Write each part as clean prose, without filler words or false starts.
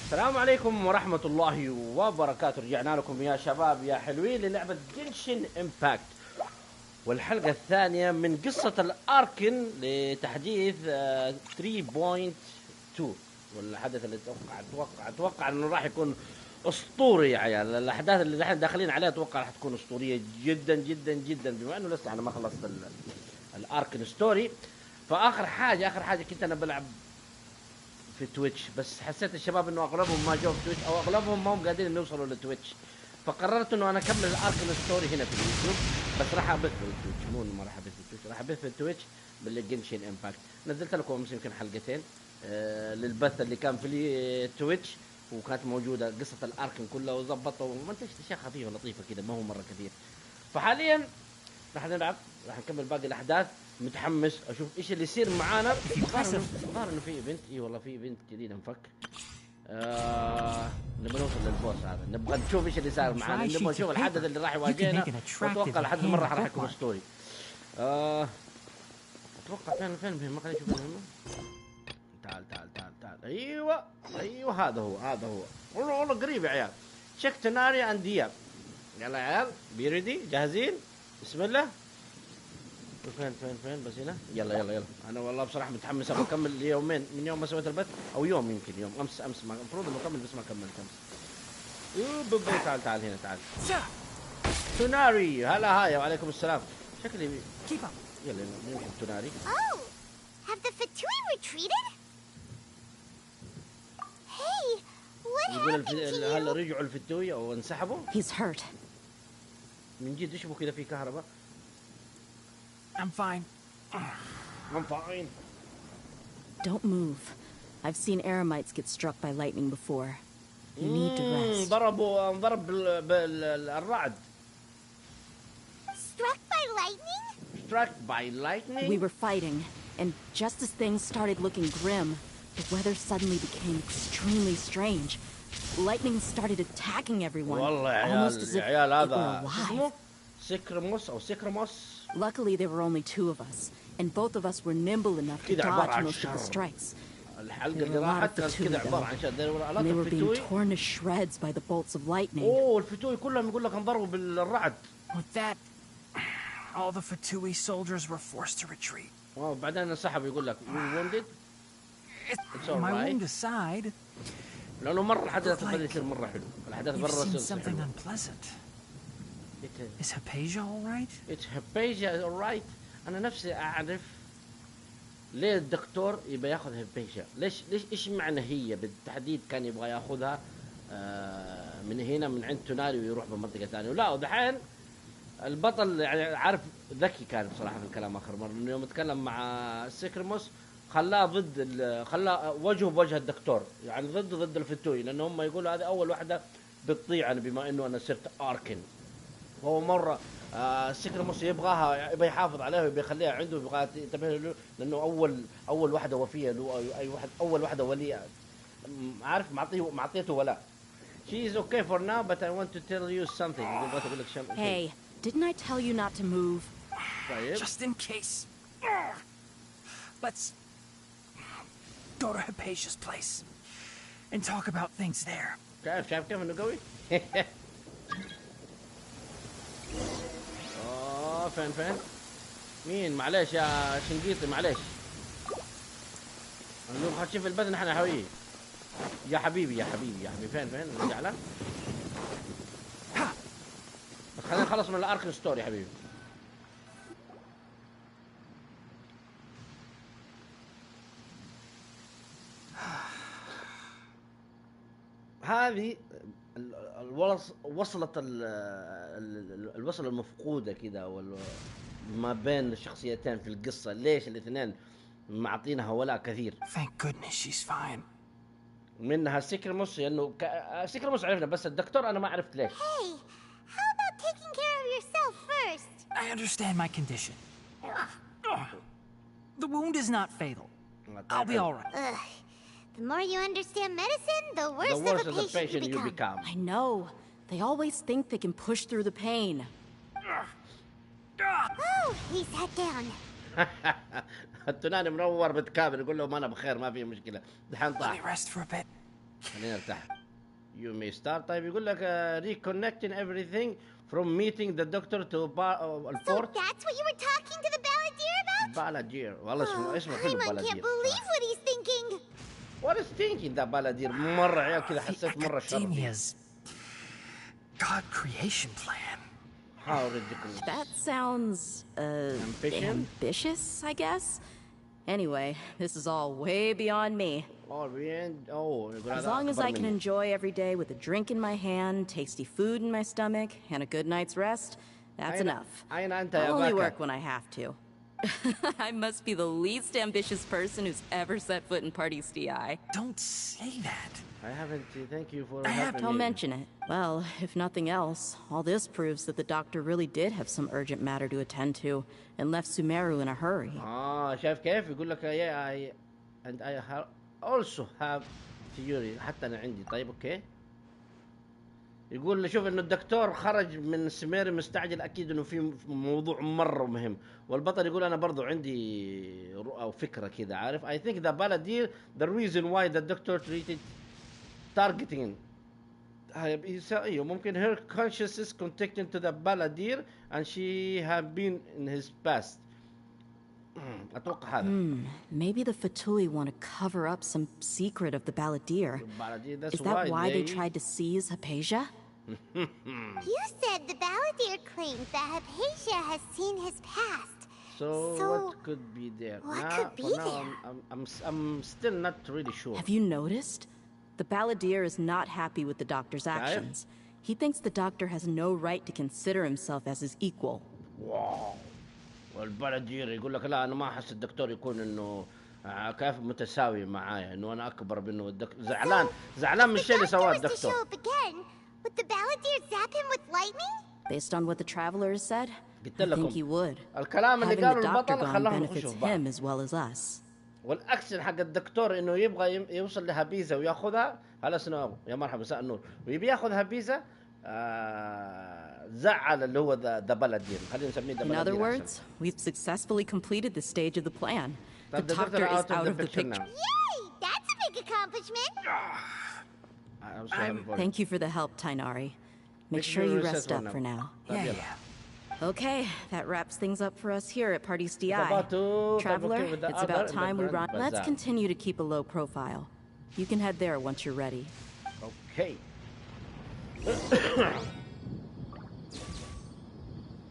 السلام عليكم ورحمة الله وبركاته. رجعنا لكم يا شباب يا حلوين للعبة جنشن امباكت، والحلقة الثانية من قصة الاركن لتحديث 3.2، والحدث اللي اتوقع انه راح يكون اسطوري يا عيال. الاحداث اللي احنا داخلين عليها اتوقع راح تكون اسطورية جدا جدا جدا، بما انه لسه انا ما خلصت الاركن ستوري. فاخر حاجة كنت انا بلعب في تويتش، بس حسيت الشباب انه اغلبهم ما جو في تويتش، او اغلبهم ما هم قادرين انه يوصلوا لتويتش، فقررت انه انا اكمل الاركن ستوري هنا في اليوتيوب، بس راح ابث في التويتش، مو ما راح ابث في التويتش، راح ابث في التويتش بالجنشين امباكت. نزلت لكم امس يمكن حلقتين للبث اللي كان في التويتش، وكانت موجوده قصه الاركن كلها وظبطها ومنتجت اشياء خفيفه لطيفه كده، ما هو مره كثير. فحاليا راح نلعب، راح نكمل باقي الاحداث. متحمس اشوف ايش اللي يصير معانا. ظهر انه في ايفنت، اي والله في ايفنت جديد انفك. نبغى نوصل للبوس هذا، نبغى نشوف ايش اللي صار معانا، نبغى نشوف الحدث اللي راح يواجهنا، واتوقع الحدث مره راح يكون اسطوري. اتوقع فين المهمه، خلينا نشوف المهمه. تعال ايوه هذا هو والله قريب يا عيال. تشيك تناري اند دياب. يلا يا عيال بي ريدي، جاهزين؟ بسم الله. فين بس هنا. يلا انا والله بصراحه متحمس ابغى اكمل يومين من يوم ما سويت البث، او يوم يمكن يوم امس ما المفروض انه اكمل بس ما كملت امس. تعال هنا تعال. توناري هلا هاي وعليكم السلام. شكلي يلا نمشي توناري. Have the Fatui retreated? Hey, what happened to you? هل رجعوا الفتوي او انسحبوا؟ He's hurt. من جد يشبه كذا في كهرباء. I'm fine. Don't move. I've seen eremites get struck by lightning before. You need to rest. ضرب بالرعد. Struck by lightning? Struck by lightning? We were fighting, and just as things started looking grim, the weather suddenly became extremely strange. Lightning started attacking everyone, almost as if it were alive. سكرموس. Luckily, there were only two of us, and both of us were nimble enough to dodge most of the strikes. الحلقة اللي راحت كانت كذا عبارة عن and they were being torn to shreds by the bolts of lightning. الفتوي كلهم يقول لك انضربوا بالرعد. With that, all the Fatui soldiers were forced to retreat. بعدين انسحب يقول لك you wounded. It's my wound aside. لأنه مرة الحدث بدأ يصير مرة حلو. الأحداث برا تصير something unpleasant. Is Hypatia all right? It's Hypatia all right. أنا نفسي أعرف ليه الدكتور يبغى ياخذ هيبيشا. ليش إيش معنى هي بالتحديد كان يبغى ياخذها من هنا من عند توناري ويروح بمنطقة ثانية؟ ولا ودحين البطل يعني عارف ذكي كان بصراحة في الكلام آخر مرة، إنه يوم تكلم مع سيكرموس خلاه خلاه وجهه بوجه الدكتور، يعني ضد الفتوي، لأن هم يقولوا هذه أول واحدة بتطيع أنا بما إنه أنا صرت أركن. وهو مرة سيكرموس يبغى يحافظ عليها ويبغى يخليها عنده، يبغى ينتبه له، لأنه أول واحدة وفية له، أول واحدة ولية، عارف معطيته ولاء. She is okay for now, but I want to tell you something. Hey, didn't I tell you not to move? Just in case. Let's go to Hypatia's place and talk about things there. شايف كيف انه قوي؟ فين؟ مين؟ معليش يا شنقيطي معليش. اليوم خد شوف البث نحن حويه. يا حبيبي فين نرجع له؟ بس خلينا نخلص من الاركن ستوري يا حبيبي. هذه وصلت الوصلة المفقودة كده ما بين الشخصيتين في القصة. ليش الاثنين معطينها ولاء كثير؟ Thank goodness she's fine. منها سيكرموس، لأنه سيكرموس عرفنا، بس الدكتور أنا ما عرفت ليش. Hey, how about taking care of yourself first? I understand my condition. The wound is not fatal. I'll be all right. The more you understand medicine, the worse of a patient you become. I know. They always think they can push through the pain. Oh, he sat down. التناني منور بتكابر، يقول له ما انا بخير ما في مشكله. دحين Let طاح. me rest for a bit. خلينا نرتاح. You may start. طيب يقول لك reconnecting everything from meeting the doctor to So that's what you were talking to the balladeer about? balladeer. والله اسمه حلو Paimon balladeer. can't believe what he's thinking. What is thinking that balladeer؟ مرة عيال كذا حسيت مرة شرطي. Academia's God creation plan. How ridiculous. That sounds ambitious, I guess. Anyway, this is all way beyond me. As long as I can enjoy every day with a drink in my hand, tasty food in my stomach, and a good night's rest, that's enough. I'll only work when I have to. I must be the least ambitious person who's ever set foot in Party's DI. Don't say that. I haven't. Thank you for helping me. Don't mention it. Well, if nothing else, all this proves that the doctor really did have some urgent matter to attend to and left Sumeru in a hurry. شايف كيف يقول لك yeah I also have theory. حتى أنا عندي. طيب أوكي. يقول لي شوف إنه الدكتور خرج من سميري مستعجل أكيد إنه في موضوع مرة مهم. والبطل يقول أنا برضو عندي رؤى أو فكرة كذا عارف. I think the balladeer the reason why the doctor treated targeting ممكن her consciousness connecting to the balladeer and she have been in his past. أتوقع هذا. Maybe the Fatui want to cover up some secret of the balladeer. Is that why they tried to seize Hypatia? You said the balladeer claims that Hypatia has seen his past. So what could be there? What could be there? I'm still not really sure. Have you noticed? The balladeer is not happy with the doctor's actions. He thinks the doctor has no right to consider himself as his equal. Wow. والبلدير يقول لك لا أنا ما أحس الدكتور يكون إنه كيف متساوي معايا إنه أنا أكبر منه الدكتور زعلان من الشيء اللي سواه الدكتور. Would the balladeer zap him with lightning? Based on what the travelers said, I think he would. الكلام اللي قاله البطل خلاهم benefits him as well as us. والأكشن حق الدكتور إنه يبغى يوصل لها بيزا ويأخذها هلا سنو يا مرحبا مساء النور ويبي يأخذها بيزا زعل اللي هو ذا بلدير خلينا نسميه ذا بلدير. In other words, we've successfully completed the stage of the plan. The doctor is out of the picture. Yay! That's a big accomplishment. Thank you for the help, Tainari. Make sure you rest up for now. Yeah. Okay, that wraps things up for us here at Party's DI. Traveler, it's about time we run. Let's continue to keep a low profile. You can head there once you're ready. Okay.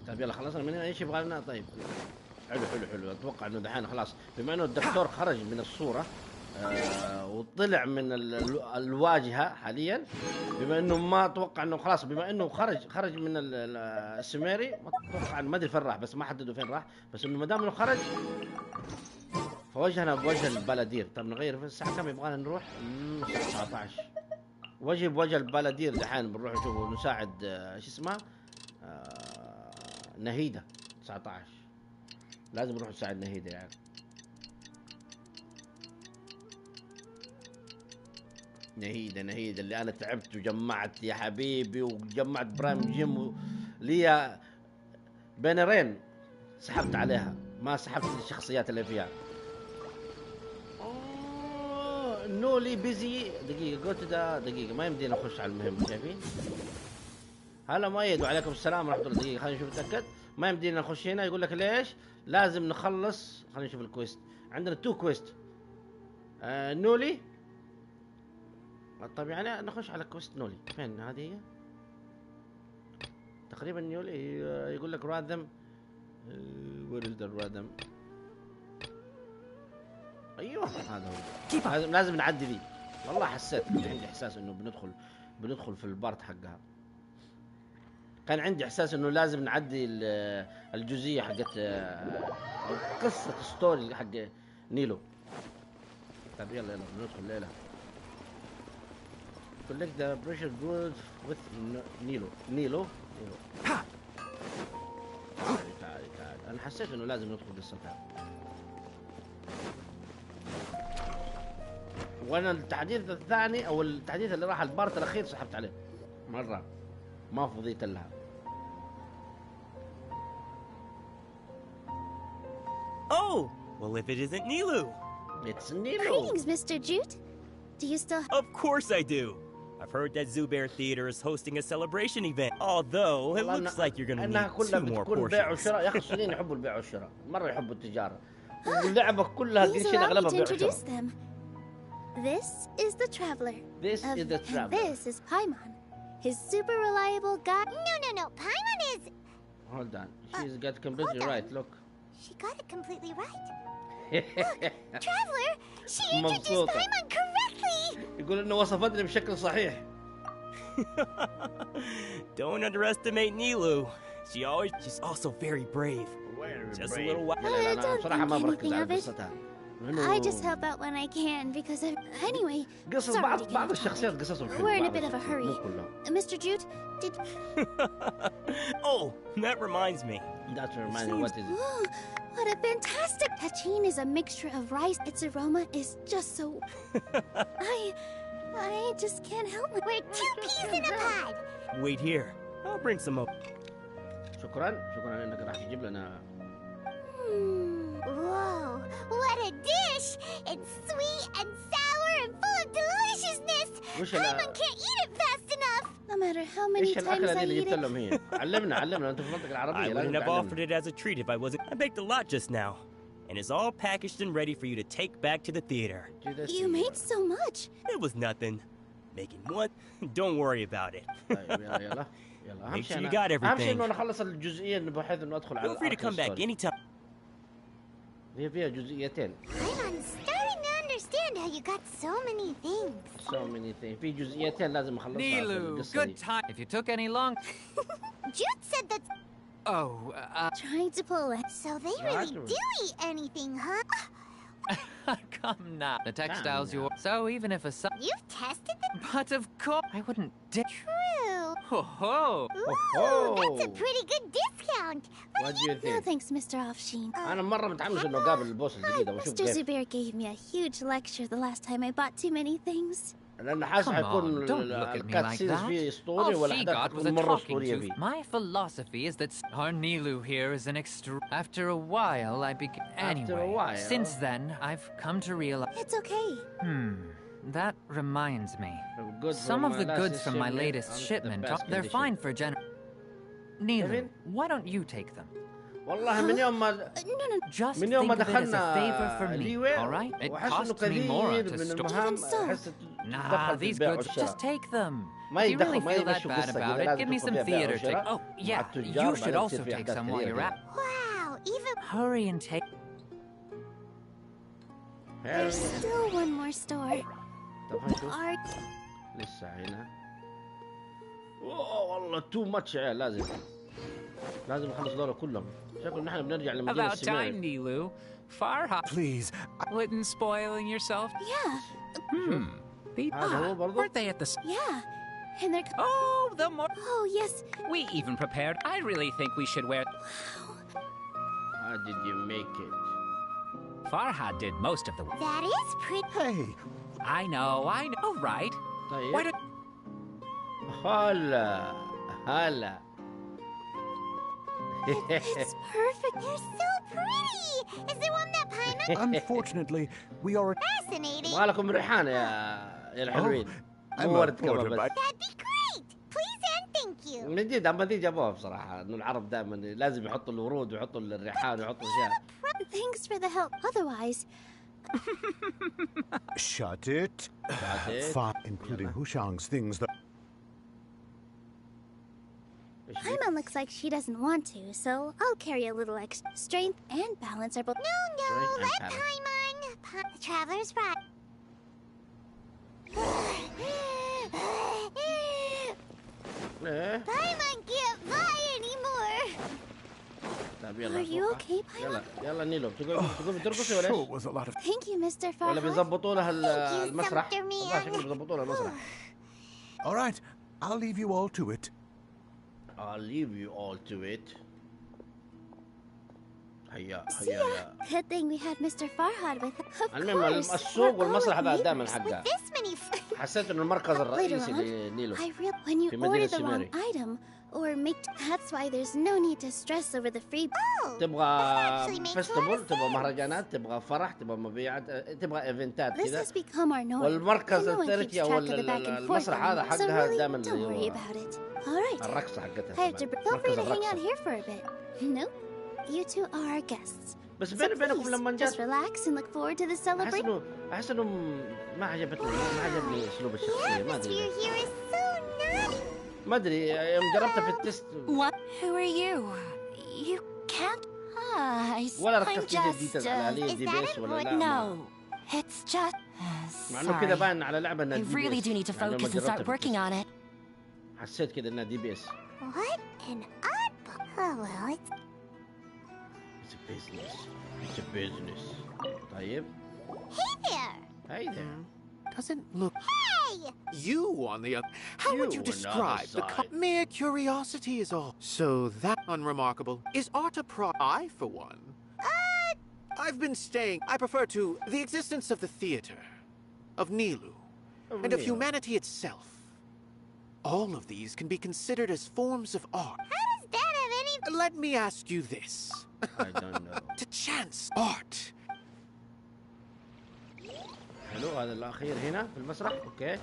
طيب يلا خلصنا من هنا ايش يبغى لنا طيب حلو اتوقع انه دحين خلاص بما انه الدكتور خرج من الصورة وطلع من الواجهة حاليا بما انه ما اتوقع انه خلاص بما انه خرج من السميري ما اتوقع ما ادري فين راح بس ما حددوا فين راح بس انه ما دام انه خرج فوجهنا بوجه البلدير. طب نغير في الساعة كم يبغانا نروح 19 وجه بوجه البلدير دحين بنروح نشوف نساعد ايش اسمها نهيدة 19 لازم نروح نساعد نهيدة يعني. نهيدة اللي انا تعبت وجمعت يا حبيبي وجمعت برايم جيم ليا بانرين سحبت عليها ما سحبت الشخصيات اللي فيها. نولي بيزي دقيقة قلت ده دقيقة ما يمدينا نخش على المهم شايفين هلا مؤيد وعليكم السلام ورحمة الله. دقيقة خلينا نشوف نتأكد ما يمدينا نخش هنا يقول لك ليش لازم نخلص. خلينا نشوف الكويست عندنا 2 كويست نولي. طيب يعني نخش على كويست نولي فين هذه هي تقريبا نولي يقول لك راذم وير از ذا راذم ايوه هذا هو لازم نعدي ذي. والله حسيت كان عندي احساس انه بندخل في البارت حقها. كان عندي احساس انه لازم نعدي الجزئيه حقت او قصه ستوري حق نيلو. طيب يلا بندخل ليله collect the pressure goods with نيلو تعال انا حسيت انه لازم ندخل قصتها. وانا التحديث الثاني او التحديث اللي راح البارت الاخير سحبت عليه مره ما فضيت لها. Oh, well if it isn't Nilu. It's Nilu. Greetings, Mr. Jute. Do you still? Of course I do. I've heard that Zubair Theater is hosting a celebration event. Although it looks like you're gonna need 2 more بيع portions. وشراء. يا اخي الصينيين يحبوا البيع والشراء، مرة يحبوا التجارة. واللعبة كلها جنشين اغلبها بيع وشراء. This is the traveler. This is the traveler. And this is Paimon, his super reliable guide. No. Paimon is. Hold on. She's got completely right. Look. She got it completely right. Look, traveler, she introduced Paimon correctly. يقول إنه وصفتني بشكل صحيح. Don't underestimate Nilu. She's also very brave. Just a little while. I don't think anything of it. I just help out when I can because anyway. قصص بعض الشخصيات قصصهم حلوة. We're in a bit of a hurry. Mr. Jute, did. Oh, that reminds me. That's reminding. What is it? Oh, what a fantastic tagine is a mixture of rice. Its aroma is just so. I just can't help it. We're 2 peas in a pod. Wait here. I'll bring some up. شكرا انك راح تجيب لنا. Whoa, what a dish! It's sweet and sour and full of deliciousness. Paimon can't eat it fast enough. No matter how many times I eat it. علمنا انت في المنطقة العربية. I wouldn't have offered it as a treat if I wasn't. I baked a lot just now, and it's all packaged and ready for you to take back to the theater. You made so much. It was nothing. Making what? Don't worry about it. يلا. Make sure you got everything. أهم شيء إنه نخلص الجزئية بحيث إنه أدخل على. Feel free to come back anytime. هي فيها جزئيتين. I'm starting to understand how you got so many things. So many things. في جزئيتين لازم أخلصها. Nilu, good time. If you took any long. Jude said that. Oh, Trying to pull it. So they really do eat anything, huh? come now. The textile's yours. So even if a son. You've tested them? But of course, I wouldn't dare. True. Ho ho. Ooh, that's a pretty good discount. What do you think? No thanks, Mr. Offsheen. أنا مرة متحمس إنه قابل البوس الجديد وأشوف Mr. كيف. Zubair gave me a huge lecture the last time I bought too many things. لأن حاسس حيكون الكاتسينز فيه أسطوري والأحداث حتكون مرة أسطورية فيه. My philosophy is that our Nilu here is an extra. After a while, I began. Anyway, since then, I've come to realize. It's okay. That reminds me. Some of the goods from my latest shipment, they're fine for Nilu, why don't you take them? والله من يوم ما Just من يوم ما think of it as a دخلنا favor for me, all right? It costs me more to store. Nah, these goods, just take them. If you really feel that bad about it, give me some theater tickets. Oh, yeah, you should also take some while you're at. Wow, even. Hurry and take. There's still one more store. Art. لسه هنا. والله تو ماتش يا عيال. لازم نخلص دورة كلهم. شكله نحن بنرجع لمدينة About time, Nilu. Farha. Please. Wouldn't spoiling yourself? Yeah. Weren't they at the... Yeah. And they're... Oh, the more... Oh, yes. We even prepared. I really think we should wear... How did you make it? Farhad did most of the work. That is pretty... Hey. I know. Oh, right. طيب. Why did... هلا. It's perfect. They're so pretty. Is there one that Paimon? Unfortunately, we are. Fascinating. ما لكم ريحان يا الحلوين. ورد كمان بس. That'd be great. Please and thank you. من جد أما دي جابوها بصراحة إنه العرب دائما لازم يحطوا الورود ويحطوا الريحان ويحطوا أشياء. Thanks for the help. Otherwise. Shut it. Fine, including Hushang's things that. Paimon looks like she doesn't want to, so I'll carry a little extra. Strength and balance are both. No, let Paimon. The traveler's right. Paimon can't fly anymore. Are you okay, Paimon? يلا نيلو تقومي ترقصي ولا ايش؟ Thank you, Mr. Farhad. ولا بيظبطوا لها المسرح؟ والله شكله بيظبطوا لها المسرح. All right, I'll leave you all to it. I'll leave you all to it. هيا. Good thing we had Mr. Farhad with us. المهم السوق والمسرح هذا دائما حقها. حسيت انه المركز الرئيسي لنيلو. When you order the wrong item, or make. That's why there's no need to stress over the free. تبغى فيستيفال، تبغى مهرجانات، تبغى فرح، تبغى مبيعات، تبغى ايفنتات كذا. والمركز الثالثي او المسرح هذا حقها دائما الرقصة حقتها. مركز الرقصة. You two are our guests. بس بينكم لما جات just relax and look forward to the celebration. أحس إنه ما عجبني أسلوب الشخصية. ما أدري. ما أدري يوم جربتها في التست. What? Who are you? You can't. ولا ركزت جديد على دي بي اس ولا لا. No, it's just. مع إنه كذا باين على لعبة إنها I really do need to focus and start working on it. حسيت كذا إنها دي بي اس. What an oddball. Oh well, It's a business. It's a business. طيب. Hey there. Hey there. Doesn't look. Hey! You on the other. How would you describe the mere curiosity is all. So that unremarkable. Is art a I, for one. I've been staying. I prefer to the existence of the theater, of Nilu, and of humanity itself. All of these can be considered as forms of art. How does that have any? Let me ask you this. I don't know. To chance art. حلو هذا الأخير هنا في المسرح. أوكي.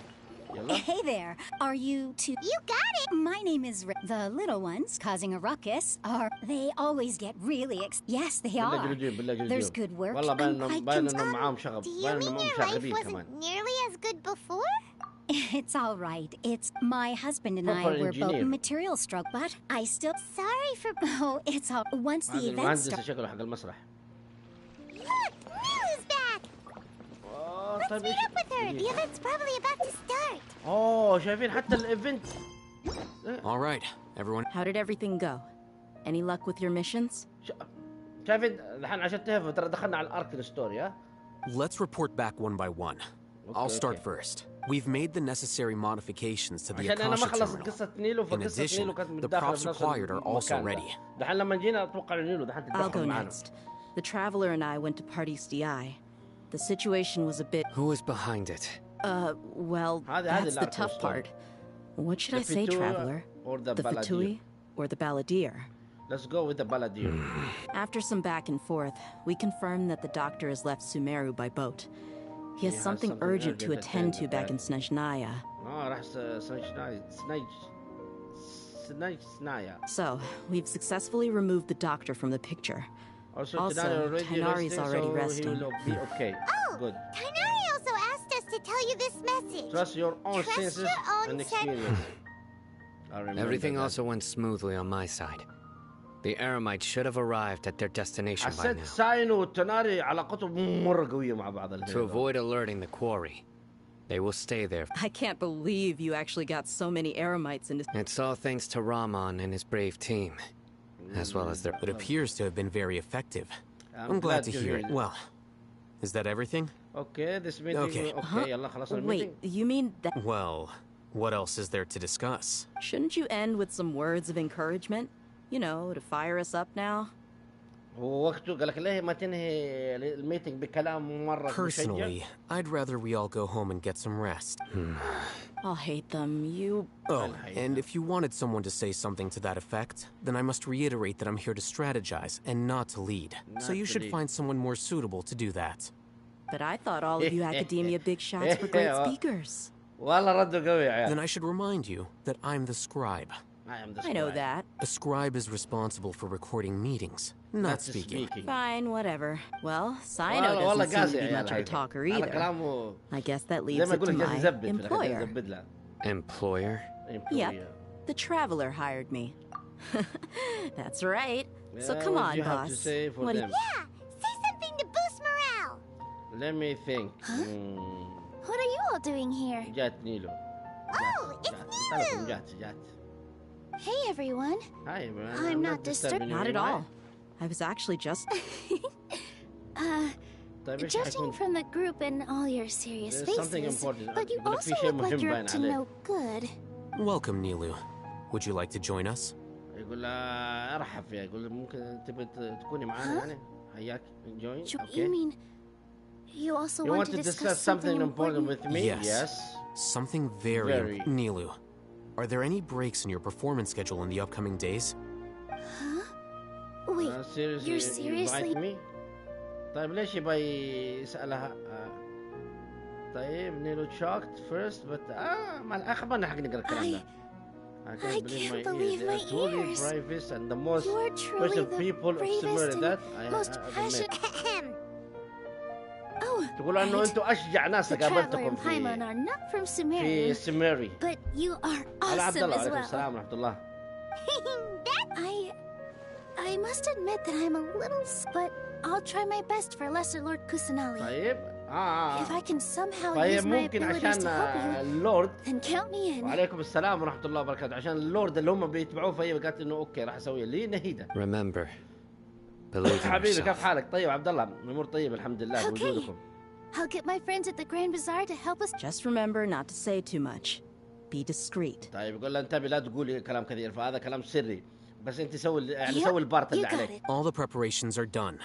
يلا. Hey there. Are you two? You got it. My name is the little ones causing a ruckus are. They always get really yes, they are. There's good work. والله باين إنهم معاهم شغب. Do you mean your life wasn't nearly as good before? It's all right. It's my husband and I were both material struck, but I still. Sorry for. Oh, it's all. Once the event starts. شكله حق المسرح. Look, Milu's back. Let's meet up with her. The event's probably about to start. Oh, شايفين حتى الإيفنت. All right, everyone. How did everything go? Any luck with your missions? شايفين الحين عشان تهف ترى دخلنا على الاركن ستوري ها. Let's report back one by one. I'll start first. We've made the necessary modifications to the Akasha terminal. In addition, the props required are also ready. I'll go next. The Traveler and I went to Party's DI. The situation was a bit... Who is behind it? Well, that's the tough part. What should I say, Traveler? The Fatui or the Balladeer? Let's go with the Balladeer. After some back and forth, we confirmed that the doctor has left Sumeru by boat. He has something urgent to attend to back in Snezhnaya. So, we've successfully removed the doctor from the picture. Also, Tainari's already resting. Okay, good. Tainari also asked us to tell you this message. Trust your own senses and experience. Everything also went smoothly on my side. The Eremites should have arrived at their destination by now. To avoid alerting the quarry, they will stay there. I can't believe you actually got so many Eremites into... It's all thanks to Rahman and his brave team, as well as their... It appears to have been very effective. I'm glad to hear it. Well, is that everything? Okay, this meeting... Okay. Wait, you mean that... Well, what else is there to discuss? Shouldn't you end with some words of encouragement? You know, to fire us up now. Personally, I'd rather we all go home and get some rest. I'll hate them, you... Oh, and if you wanted someone to say something to that effect, then I must reiterate that I'm here to strategize and not to lead. So you should find someone more suitable to do that. But I thought all of you academia big shots were great speakers. Then I should remind you that I'm the scribe. I know that. A scribe is responsible for recording meetings, not speaking. Fine, whatever. Well, Sino doesn't seem to be much of a talker either. I guess that leaves it to my employer. Employer? Yep. The Traveler hired me. That's right. So come on, boss. What do you... Yeah! Say something to boost morale! Let me think. Huh? What are you all doing here? Oh, it's Nilu! Hey everyone. Hi everyone. I'm not disturbed. Not at all. I was actually just... Judging from the group and all your serious faces, but you also look like you're up to no good. Welcome, Nilu. Would you like to join us? يقول ارحب فيها يقول ممكن تبي تكوني معنا يعني حياك join. You mean you also want to discuss something important with me? Yes. Something very... Nilu. Are there any breaks in your performance schedule in the upcoming days? Huh? Wait, you're seriously? Me? طيب ليش يبغى يسألها؟ طيب نيلو shocked first but ما الأخ ما نحق نقرأ الكلام ده. I can't believe my ears. Truly bravest and the most special people of Sumer that I met. تقول انه انتم اشجع ناس قابلتكم في سميري. But you are awesome as well. السلام ورحمة الله. I must admit that I'm a little, but I'll try my best for Lesser Lord Kusanali. طيب If I can somehow use my abilities to help you, اللورد then count me in. وعليكم السلام ورحمة الله وبركاته. عشان اللورد اللي هم بيتبعوه فهي قالت انه اوكي راح اسوي لي نهيدة. Remember, believe in حبيبي yourself. كيف حالك؟ طيب عبد الله الامور طيب الحمد لله بوجودكم. I'll get my friends at the Grand Bazaar to help us. Just remember not to say too much. Be discreet. طيب يقول لها انتبهي لا تقولي كلام كثير فهذا كلام سري. بس انت سوي يعني سوي البارت اللي عليك. All the preparations are done.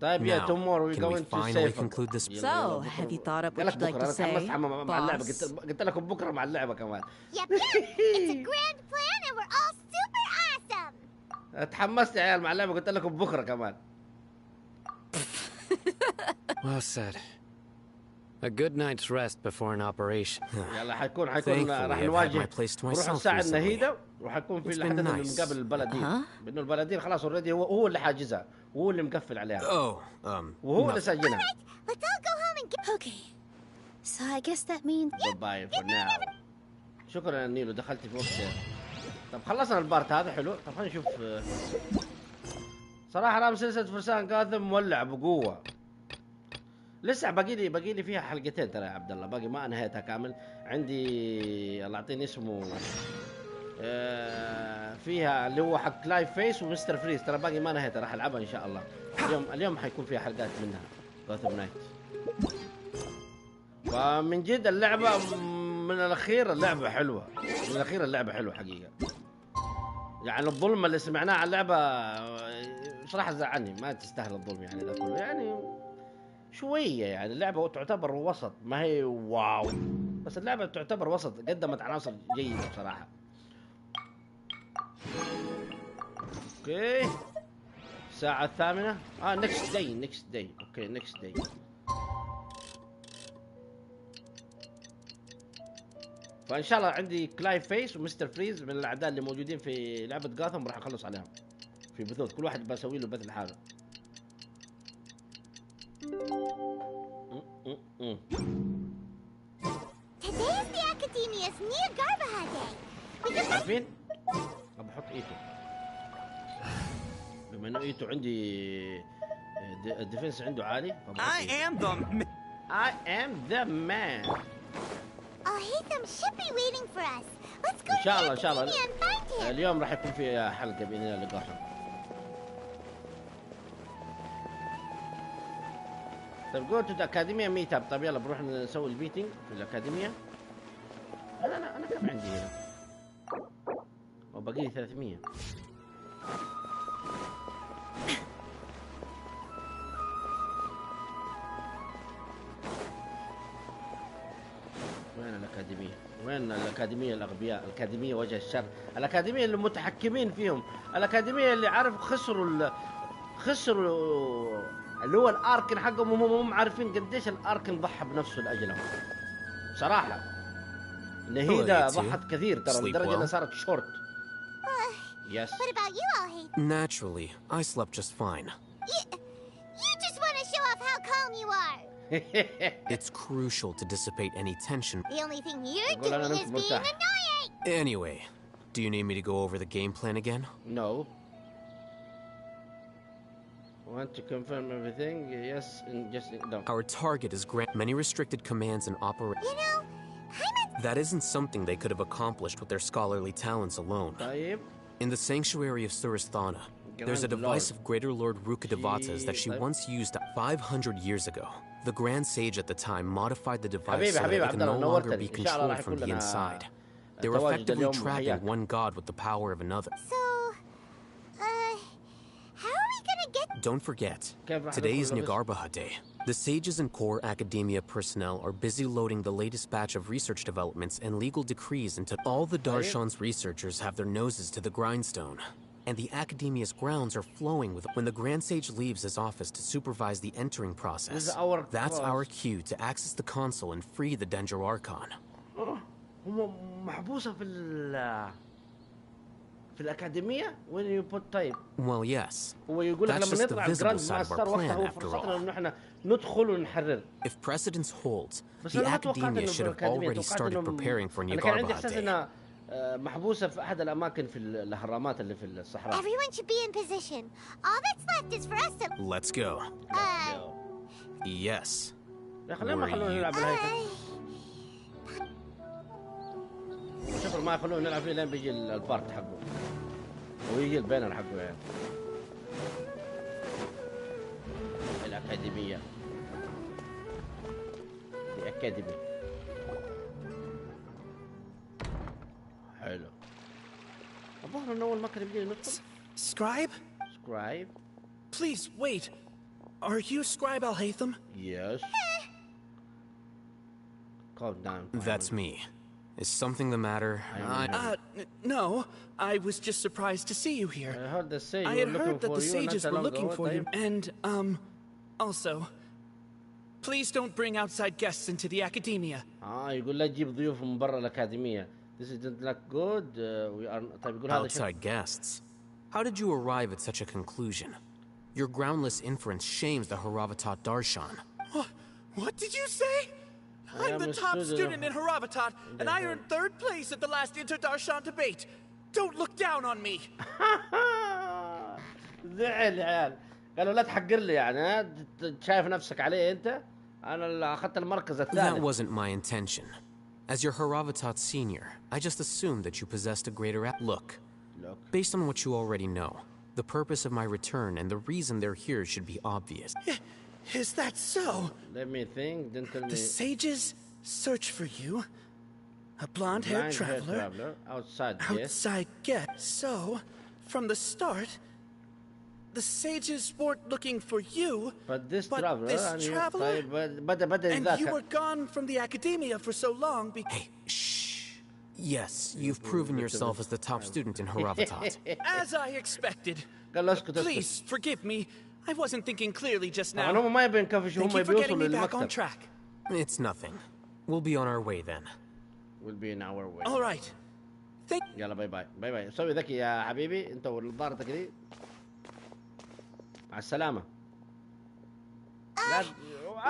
طيب يا tomorrow we can we going to finally save conclude this? So, have you thought up what you'd like to say, boss? قلت لكم بكره مع اللعبة كمان. Yep, it's a grand plan and we're all super awesome. تحمست يا عيال مع اللعبة قلت لكم بكره كمان. Well said. A good night's rest before an operation. يلا حيكون راح نواجه نروح نساعد نهيدة وحيكون في الحدث اللي مقابل البلدين بانه البلدين خلاص اوريدي هو اللي حاجزها وهو اللي مقفل عليها وهو اللي سجنها. Let's all go home and get. Okay. So I guess that means. Goodbye for now. شكرا يا نيلو دخلت في وقت. طب خلصنا البارت هذا حلو. طب خلينا نشوف. صراحة رام سلسلة فرسان جاثم مولع بقوة. لسه باقي لي فيها حلقتين ترى يا عبد الله باقي ما انهيتها كامل. عندي الله يعطيني اسمه فيها اللي هو حق لايف فيس ومستر فريز ترى باقي ما نهيتها راح العبها ان شاء الله. اليوم حيكون فيها حلقات منها جاثم نايت. فمن جد اللعبة من الأخير اللعبة حلوة. من الأخير اللعبة حلوة حقيقة. يعني الظلم اللي سمعناه على اللعبة صراحة زعلني ما تستاهل الظلم يعني ذا كله يعني شوية يعني اللعبة تعتبر وسط ما هي واو بس اللعبة تعتبر وسط قدمت عناصر جيدة بصراحة. اوكي الساعة الثامنة next day اوكي next day. فان شاء الله عندي كلايف فيس ومستر فريز من الاعداء اللي موجودين في لعبة جاثم راح اخلص عليهم في بثوث كل واحد بسوي له بث لحاله. Today is the Academia's near Garbaha Day. عارفين؟ ابى احط ايتو بما انه ايتو عندي الديفنس عنده عالي. I am the man. Heatham should be waiting for us. Let's go ان شاء الله to the Academia and find him. اليوم راح يكون في حلقة باذن الله لقاهم. طيب جو تو الأكاديمية ميت اب. طيب يلا بنروح نسوي الميتنج في الأكاديمية. انا كم عندي هنا؟ وباقي لي 300. وين الأكاديمية؟ وين الأكاديمية الأغبياء؟ الأكاديمية وجه الشر، الأكاديمية اللي متحكمين فيهم، الأكاديمية اللي عارف خسروا اللي هو الاركن حقهم وهم عارفين قديش الاركن ضحى بنفسه لاجلهم. بصراحه نهيدة ضحت كثير ترى لدرجه انها صارت شورت. Yes. What about you all, Heatham? Naturally, I slept just fine. You just want to show off how calm you are. It's crucial to dissipate any tension. The only thing you're doing is being annoying. Anyway, do you need me to go over the game plan again? No. Want to confirm everything? Yes, and just no. Our target is many restricted commands and operations. You know, that isn't something they could have accomplished with their scholarly talents alone. In the sanctuary of Surasthana, there's a device of Greater Lord Rukkhadevata's that she once used 500 years ago. The Grand Sage at the time modified the device so that it can no longer be controlled from the inside. They're effectively trapping one god with the power of another. So, how are we gonna get Don't forget, today is Nyagarbaha Day. The sages and core academia personnel are busy loading the latest batch of research developments and legal decrees into all the Darshan's researchers have their noses to the grindstone. And the academia's grounds are flowing with when the Grand Sage leaves his office to supervise the entering process. That's our cue to access the console and free the Danger Archon. في الأكاديمية when you put type. Well, yes. هو يقول لك لما نطلع الجراند ماستر وقتها هو فرصتنا إنه إحنا ندخل ونحرر. If precedence holds, the academia should have already started preparing for Nyagarbaha Day. كان عندي إحساس إنها محبوسة في أحد الأماكن في الأهرامات اللي في الصحراء. Everyone should be in position. All that's left is for us to. Let's go. Yes. يا خلينا ما خلونا نلعب بالهيكل. شوف ما يخلونا نلعب فيه لين بيجي البارت حقه ويجي البانر حقه يعني. الأكاديمية الأكاديمي حلو. الظاهر إنه أول ما كان يبدي ندخل. Scribe? Scribe? Please wait. Are you Scribe Al-Haytham? Yes. Calm down. That's me. Is something the matter? No. I was just surprised to see you here. I heard the sage. I had heard that the sages were looking for you, and also, please don't bring outside guests into the academia. يقول لا تجيب ضيوف من برا الأكاديمية. This isn't like good. We are. طيب يقول هذا outside guests. How did you arrive at such a conclusion? Your groundless inference shames the Haravatat Darshan. What did you say? I'm the top student in Haravatat, and I earned 3rd place at the last Inter-Darshan debate. Don't look down on me. زعل يا عيال. قالوا لا تحقر لي يعني شايف نفسك عليه أنت؟ أنا اللي أخذت المركز الثالث. That wasn't my intention. As your Haravatat senior, I just assumed that you possessed a greater Look. Based on what you already know, the purpose of my return and the reason they're here should be obvious. Is that so? Let me think. Don't tell me. The sages search for you. A blonde-haired traveler. Outside guest. So, from the start, the sages weren't looking for you. But this traveler. And you were gone from the academia for so long because. Hey, shh. Yes, you've proven yourself as the top student in Haravatat. As I expected. Please forgive me. I wasn't thinking clearly just now. Thank you for getting me back on track. It's nothing. We'll be on our way then. We'll be in our way. All right. يلا باي باي باي باي. سوي ذكي يا حبيبي انت والضارتك دي. مع السلامة. لا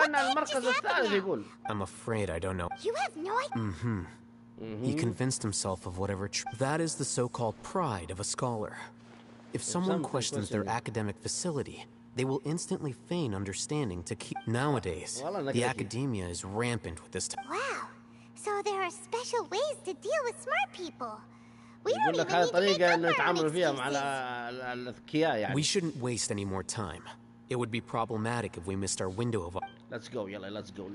أنا المركز الثالث يقول. I'm afraid I don't know. You have no idea. He convinced himself of whatever. That is the so-called pride of a scholar. If someone questions their academic facility, they will instantly feign understanding to keep. Nowadays, the academia is rampant with this. Wow. So there are special ways to deal with smart people. We don't even need to make We shouldn't waste any more time. It would be problematic if we missed our window of. Let's go, يلا let's go.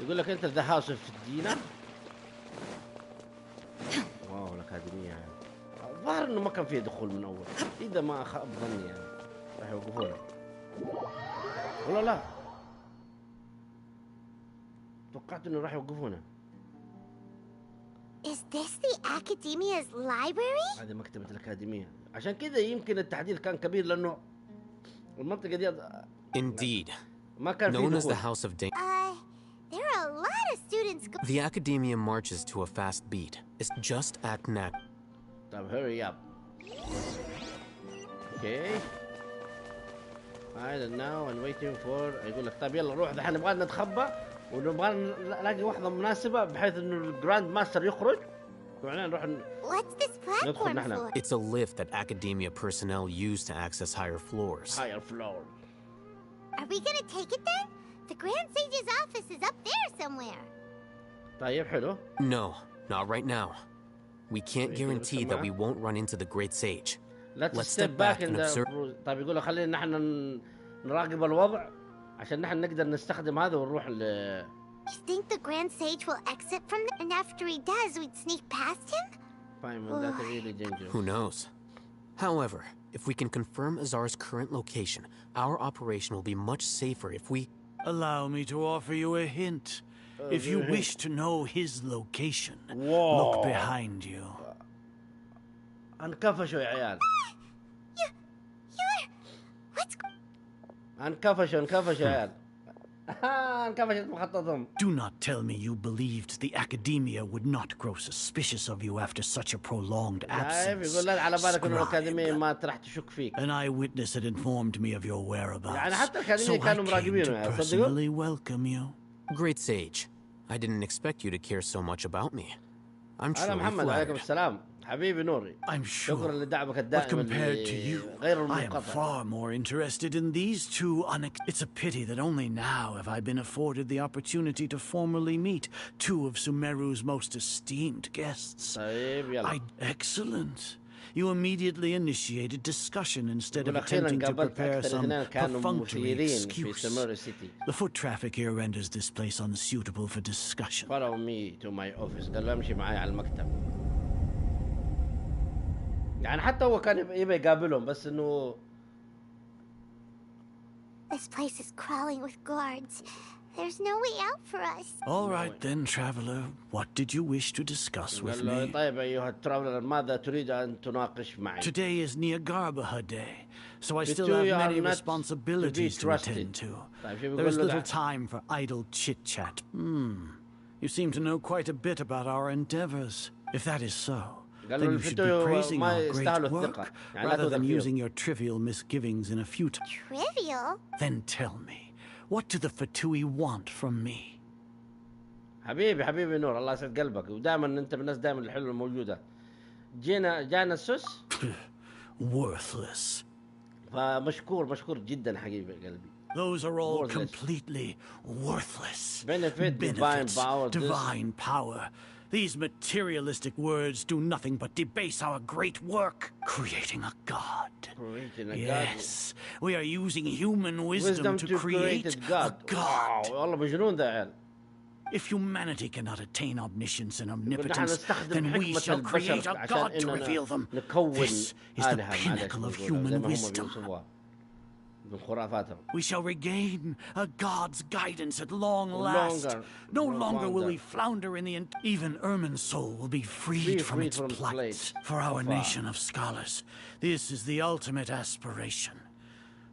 يقول لك أنت the house of Dina. واو الأكاديمية. الظاهر إنه ما كان فيه دخول من أول. إذا ما خاب ظني يعني. راح يوقفونه. ولا لا. توقعت إنه راح يوقفونه. Is this the academia's library? هذه مكتبة الأكاديمية. عشان كذا يمكن التحديث كان كبير لأنه المنطقة دي. Indeed. ما كان فيه known as the House of Danger. There are a lot of students. The academia marches to a fast beat. It's just at neck. Hurry up. Okay. I don't know and waiting for. يقول لك طيب يلا روح دحين نبغى نتخبى ونبغى نلاقي واحدة مناسبة بحيث إنه الجراند ماستر يخرج. وبعدين نروح. What's this platform for? It's a lift that academia personnel use to access higher floors. Higher floors. Are we gonna take it then? The Grand Sage's office is up there somewhere. طيب حلو. No, not right now. We can't guarantee that we won't run into the Great Sage. Let's step back and observe. طيب يقولوا خلينا نحن نراقب الوضع عشان نحن نقدر نستخدم هذا ونروح ل. You think the Grand Sage will exit from and after he does, we'd sneak past him? Fine, that's really dangerous. Who knows? However, if we can confirm Azar's current location, our operation will be much safer if we... Allow me to offer you a hint. If you wish to know his location, look behind you. انكفشوا يا عيال. You're... انكفشوا يا عيال. انكفشت مخططهم. Do not tell me you believed the academia would not grow suspicious of you after such a prolonged absence. يقول لا على بالك إنه الأكاديمية ما راح تشك فيك. An eyewitness had informed me of your whereabouts. يعني حتى الأكاديمية كانوا مراقبينه so I came to personally welcome you. Great sage. I didn't expect you to care so much about me. I'm truly محمد عليكم السلام. حبيبي نوري. I'm sure. شكرا لدعمك But الدائم compared to you, غير I am المنقطع. far more interested in these two. It's a pity that only now have I been afforded the opportunity to formally meet two of Sumeru's most esteemed guests. Excellent. You immediately initiated discussion instead of attempting to prepare some perfunctory excuse. The foot traffic here renders this place unsuitable for discussion. Follow me to my office. قال له امشي معي على المكتب. يعني حتى هو كان يبي يقابلهم بس انه This place is crawling with guards. There's no way out for us. All right then, traveler. What did you wish to discuss with me? طيب أيها الترافلر ماذا تريد أن تناقش معي؟ Today is Niagarbaha Day, so I still have many responsibilities to attend to. There is little time for idle chit-chat. You seem to know quite a bit about our endeavors. If that is so, then you should be praising our great work rather than using your trivial misgivings in a futile. Trivial? Then tell me, what do the Fatui want from me? حبيبي نور الله يسعد قلبك ودائما انت من الناس دائما الحلوه الموجوده. جانا السوس. Worthless. فمشكور جدا حبيبي قلبي. Those are all completely worthless. Benefit, divine power. These materialistic words do nothing but debase our great work, creating a god. Yes, we are using human wisdom to create a god. والله مجنون ده عيال. If humanity cannot attain omniscience and omnipotence, then we shall create a god to reveal them. This is the pinnacle of human wisdom. We shall regain a god's guidance at long last. No longer will we flounder in the even Ermin's soul will be freed from its plight. For our nation of scholars, this is the ultimate aspiration.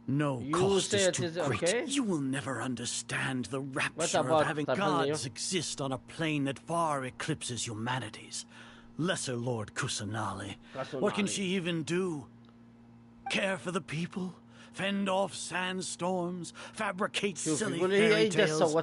No cost is too great. Okay? You will never understand the rapture of having gods exist on a plane that far eclipses humanity's. Lesser Lord Kusanali. What can she even do? Care for the people? Fend off sandstorms, fabricate silly fairy tales.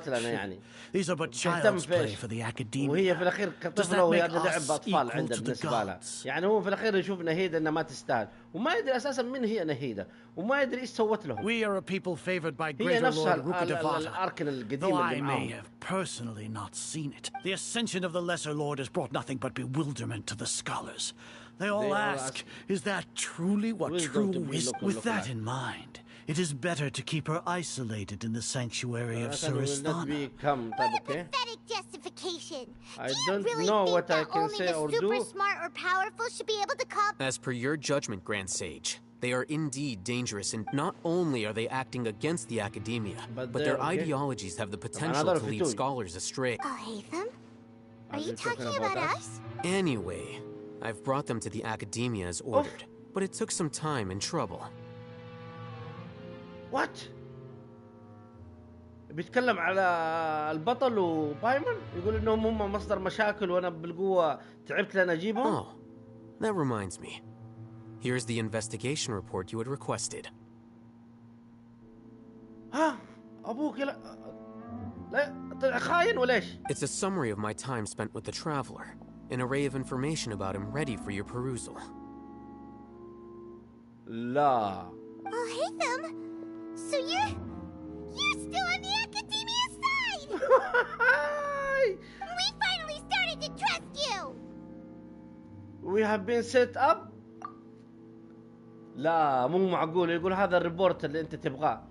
These are but child's play for the academia. وهي في الأخير كطفلة وهي لعب أطفال عنده بالنسبة لها. يعني هو في الأخير يشوف نهيدة إنها ما تستاهل وما يدري أساسا من هي نهيدة وما يدري إيش سوت لهم. We are a people favored by greater Lord Rukadevata. Though I may have personally not seen it, the ascension of the Lesser Lord has brought nothing but bewilderment to the scholars. They all ask, is that truly what true wisdom? With that in mind, it is better to keep her isolated in the sanctuary of Suristana. What a pathetic justification. I don't know what I can say or do. Super smart or powerful should be able to call. As per your judgment, Grand Sage, they are indeed dangerous, and not only are they acting against the academia, but their ideologies have the potential to lead scholars astray. Oh, hate them? Are you talking about us? Anyway, I've brought them to the academia as ordered, but it took some time and trouble. What? بيتكلم على البطل وبايمن يقول انهم هم مصدر مشاكل وانا بالقوة تعبت لأن اجيبهم. Oh, that reminds me. Here's the investigation report you had requested. ها ابوك لا خاين ولا ايش؟ It's a summary of my time spent with the traveler. An array of information about him ready for your perusal. لا. I'll hate them. So you're still on the academia side. We finally started to trust you. We have been set up. لا مو معقول يقول هذا الريبورت اللي انت تبغاه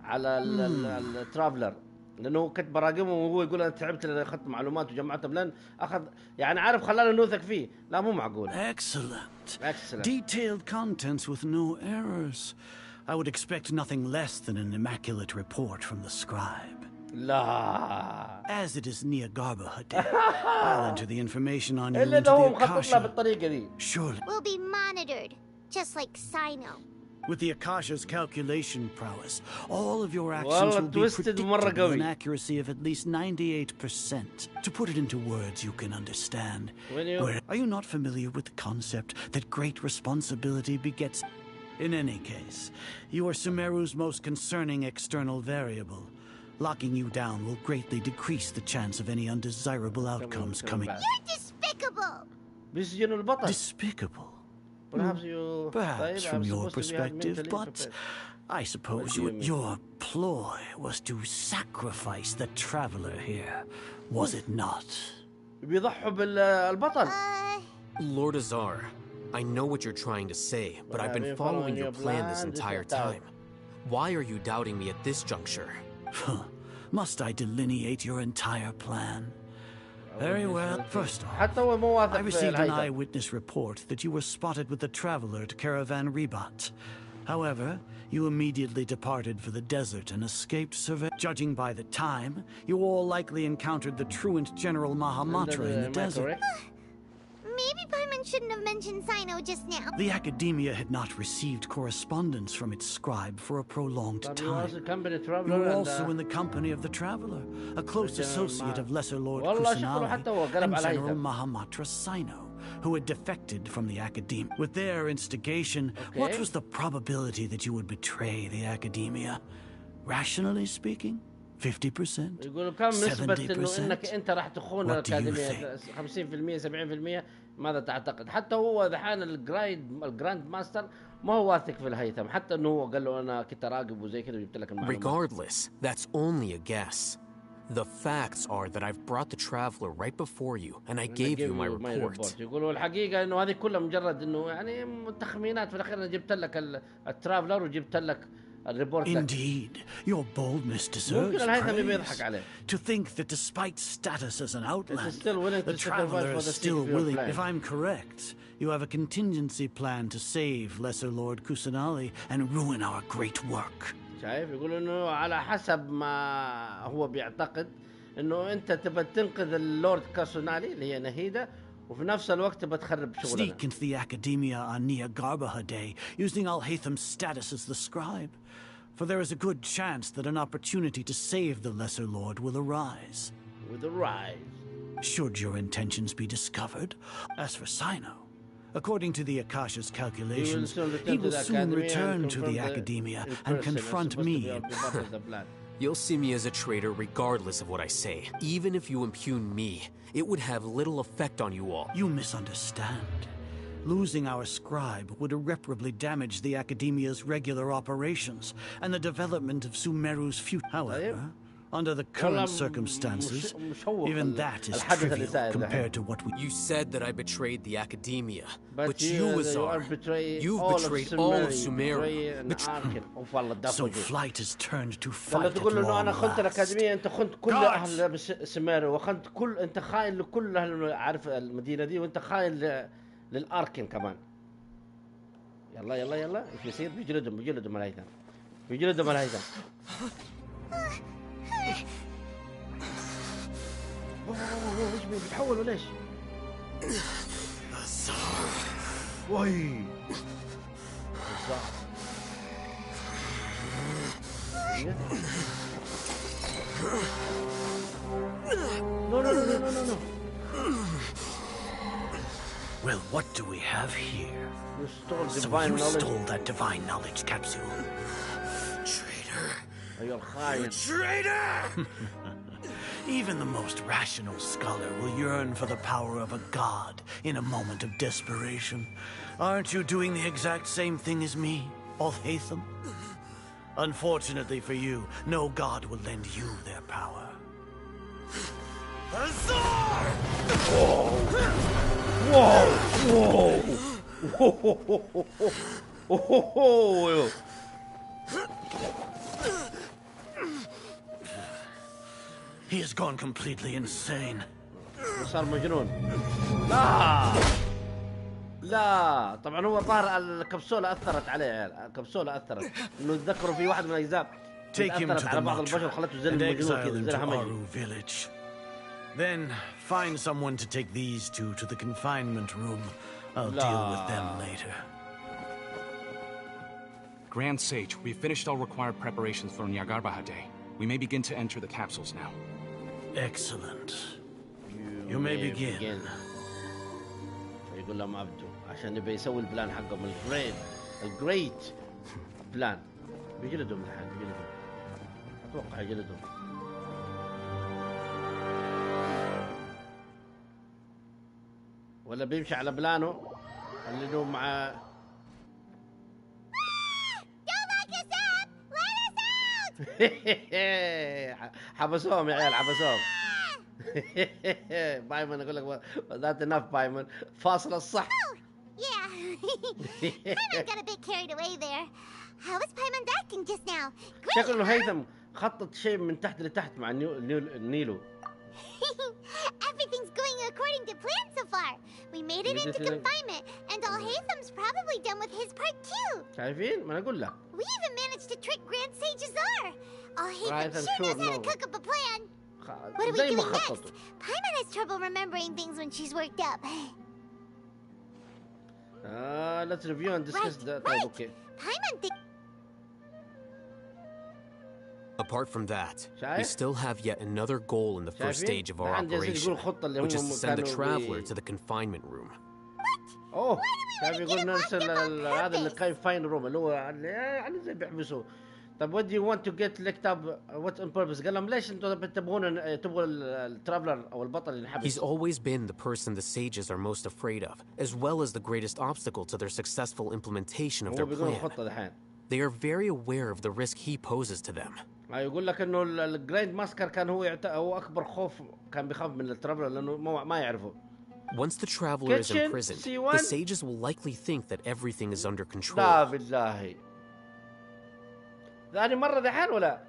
على الترافلر. لانه كنت براقبه وهو يقول انا تعبت لان اخذت معلومات وجمعتها بلان اخذ يعني عارف خلانا نوثق فيه. لا مو معقوله. Excellent. Detailed contents with no errors. I would expect nothing less than an immaculate report from the scribe. لا. As it is Niagarba Hade, I'll enter the information on you into the Akasha. Surely. We'll be monitored, just like Sino. With the Akasha's calculation prowess, all of your actions will be predicted with an accuracy of at least 98%. To put it into words you can understand, are you not familiar with the concept that great responsibility begets? In any case, you are Sumeru's most concerning external variable. Locking you down will greatly decrease the chance of any undesirable outcomes coming. You're despicable! Despicable? Perhaps from your perspective, but I suppose your ploy was to sacrifice the traveler here, was it not? Lord Azar, I know what you're trying to say, but I've been following your plan this entire time. Why are you doubting me at this juncture? Must I delineate your entire plan? Very well. First off, I received an eyewitness report that you were spotted with the traveler at Caravan Rebat. However, you immediately departed for the desert and escaped survey. Judging by the time, you all likely encountered the truant General Mahamatra in the desert. Maybe Paimon shouldn't have mentioned Sino just now. The Academia had not received correspondence from its scribe for a prolonged time. You were also in the company of the Traveler, a close associate of Lesser Lord Kusanali and General Mahamatra Sino, who had defected from the Academia. With their instigation, what was the probability that you would betray the Academia? Rationally speaking, 50%? يقولوا كم نسبة انه انك انت راح تخون الأكاديمية؟ 50% 70%؟ ماذا تعتقد؟ حتى هو دحين الجراند ماستر ما هو واثق في الهيثم، حتى انه هو قال له انا كنت راقب وزي كذا وجبت لك المعلومات. Regardless, that's only a guess. The facts are that I've brought the traveler right before you and I gave you my report. يقولوا الحقيقة انه هذه كلها مجرد انه يعني تخمينات، في الاخير انا جبت لك الترافلر وجبت لك Indeed, your boldness deserves praise. To think that despite status as an outlander, the traveler is still willing. If I'm correct, you have a contingency plan to save Lesser Lord Kusanali and ruin our great work. شايف يقول انه على حسب ما هو بيعتقد انه انت تبى تنقذ اللورد كاسونالي اللي هي نهيدة، وفي نفس الوقت بتخرب شغلنا. Sneak into the Academia on Niagarba Hade, using Al-Haytham's status as the scribe. For there is a good chance that an opportunity to save the Lesser Lord will arise. Should your intentions be discovered. As for Sino, according to the Akasha's calculations, he will soon return to the Academia and confront me. You'll see me as a traitor regardless of what I say. Even if you impugn me, it would have little effect on you all. You misunderstand. Losing our scribe would irreparably damage the Academia's regular operations and the development of Sumeru's future. However, under the current circumstances, even that is trivial compared to what we... You said that I betrayed the Academia, but you, Azar, you've betrayed all of Sumeru. So flight has turned to fight at long أنا خنت الأكاديمية، last. أنت خنت كل أهل سوميرو، وخنت كل أنت خاين لكل أهل عارف المدينة دي، وأنت خاين للأركن كمان. يلا يلا يلا ايش بيصير؟ بيجلدهم الهيثم، بيجلدهم الهيثم. ايش بيتحول ولا ايش؟ وي No. Well, what do we have here? You stole that divine knowledge capsule. Traitor. You traitor! Even the most rational scholar will yearn for the power of a god in a moment of desperation. Aren't you doing the exact same thing as me, Al-Haytham? Unfortunately for you, no god will lend you their power. Azar! Whoa! He has gone completely insane. صار مجنون. لا طبعا هو ظهر الكبسولة أثرت عليه. الكبسولة أثرت إنه تذكروا في واحد من الأجزاء أثرت على بعض البشر وخلته زي المجنون كذا زي همجي. Then find someone to take these two to the confinement room. I'll deal with them later. Grand Sage, we've finished all required preparations for Nyagarbha Day. We may begin to enter the capsules now. Excellent. You may begin. يقول لهم أبدو عشان يبي يسوي البلان حقهم الجريت بلان. بيجلدهم الحين بيجلدهم. أتوقع يجلدهم. ولا بيمشي على بلانه اللي هو مع حبسوهم يا عيال حبسوهم. بايمن اقول لك ذات انف بايمن فاصل الصح. Paimon got a bit carried away there. How was Paimon acting just now? شكله هيثم خطط شيء من تحت لتحت مع نيلو. Everything's going according to plan so far. We made it into confinement, and all Haytham's probably done with his part too. شايفين؟ ما أنا أقول لك. We even managed to trick Grand Sage Azar. All Haytham sure knows how to cook up a plan. What are we doing next? Paimon has trouble remembering things when she's worked up. Let's review and discuss that. Okay. Paimon Apart from that, we still have yet another goal in the first stage of our operation, which is to send the traveler to the confinement room. Oh, شايف يقول نرسل هذا اللي confinement room اللي هو يعني زي بيحبسوه. طب what do you want to get locked up? What's on purpose? قال لهم ليش انتوا تبغون الترافلر او البطل اللي ينحبس؟ He's always been the person the sages are most afraid of, as well as the greatest obstacle to their successful implementation of their plan. They are very aware of the risk he poses to them. يقول لك انه الجراند ماسكر كان هو اكبر خوف كان بيخاف من الترافلر لانه ما يعرفه. Once the traveler is imprisoned, the sages will likely think that everything is under control. لا بالله. ثاني مرة دحين ولا؟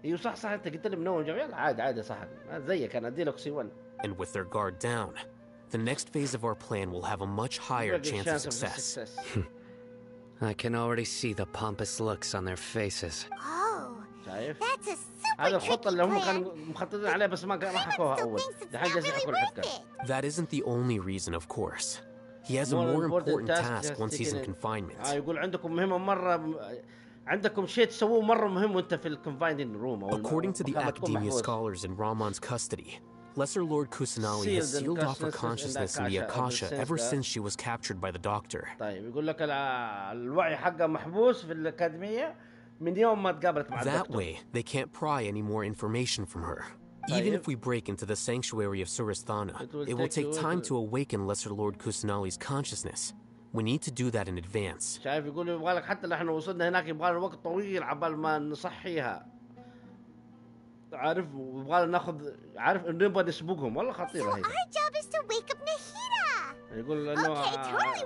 ايوه صح انت قلت لي من اول جميع عادي صح زيك انا ادي لك سي 1. And with their guard down, the next phase of our plan will have a much higher chance of success. I can already see the pompous looks on their faces. Oh, that's a super هذا الخطة اللي هم كانوا مخططين عليها بس ما حكوها أول. دحين جالسين يحكوا الحكة. That isn't the only reason, of course. He has a more important task once he's in confinement. يقول عندكم مهمة مرة عندكم شيء تسووه مرة مهم وأنت في confinement room. According to the academia scholars in Ramon's custody, Lesser Lord Kusanali has sealed off her consciousness in the Akasha ever since she was captured by the doctor. طيب يقول لك الوعي حقه محبوس في الأكاديمية من يوم ما تقابلت مع الدكتور. That way, they can't pry any more information from her. Even if we break into the sanctuary of Surasthana, it will take time to awaken Lesser Lord Kusanali's consciousness. We need to do that in advance. شايف يقول يبغى لك حتى لو احنا وصلنا هناك يبغى لنا وقت طويل عبال ما نصحيها. عارف يبغى ناخذ عارف نبغى نسبقهم والله خطيرة هي. So our job is to wake up Nahida. يقول انه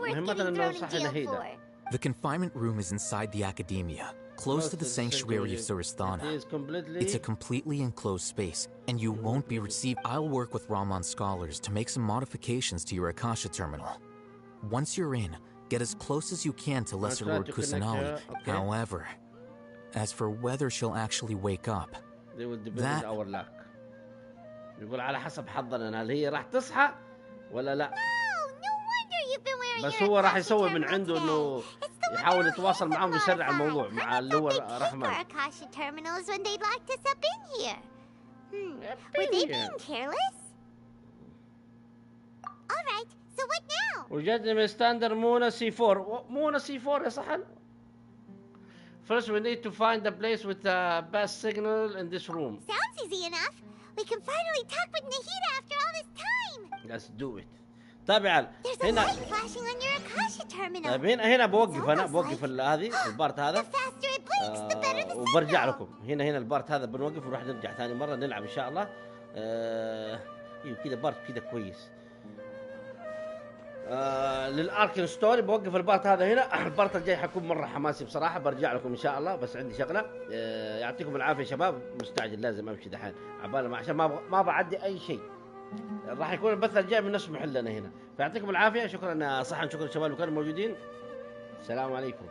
مهمتنا انه نصحي نهيدا. The confinement room is inside the academia, close to the sanctuary of Surasthana. It's a completely enclosed space, and you won't be received. I'll work with Ramon's scholars to make some modifications to your Akasha terminal. Once you're in, get as close as you can to Lesser Lord Kusanali. However, as for whether she'll actually wake up, that يقول على حسب حظنا هل هي راح تصحى ولا لا. بس هو راح يسوي من عنده انه يحاول يتواصل معهم ويسرع الموضوع مع اللي هو رحمن. Were they being careless? All right. So what now? وجدنا من ستاندر مونا سي 4 مونا سي 4 يا صحن. First we need to find a place with the best signal in this room. Sounds easy enough. We can finally talk with Nahida after all this time. Let's do it. طيب يا عيال هنا طيب هنا بوقف هذه البارت هذا وبرجع لكم هنا البارت هذا بنوقف وراح نرجع ثاني مرة نلعب إن شاء الله. كذا بارت كذا كويس. للاركن ستوري بوقف البارت هذا هنا. البارت الجاي حكون مره حماسي بصراحه، برجع لكم ان شاء الله، بس عندي شغله. يعطيكم العافيه يا شباب، مستعجل لازم امشي دحين عبالي عشان ما بعدي اي شيء. راح يكون البث الجاي من نفس محلنا هنا، فيعطيكم العافيه. شكرا صحن، شكرا شباب اللي كانوا موجودين. السلام عليكم.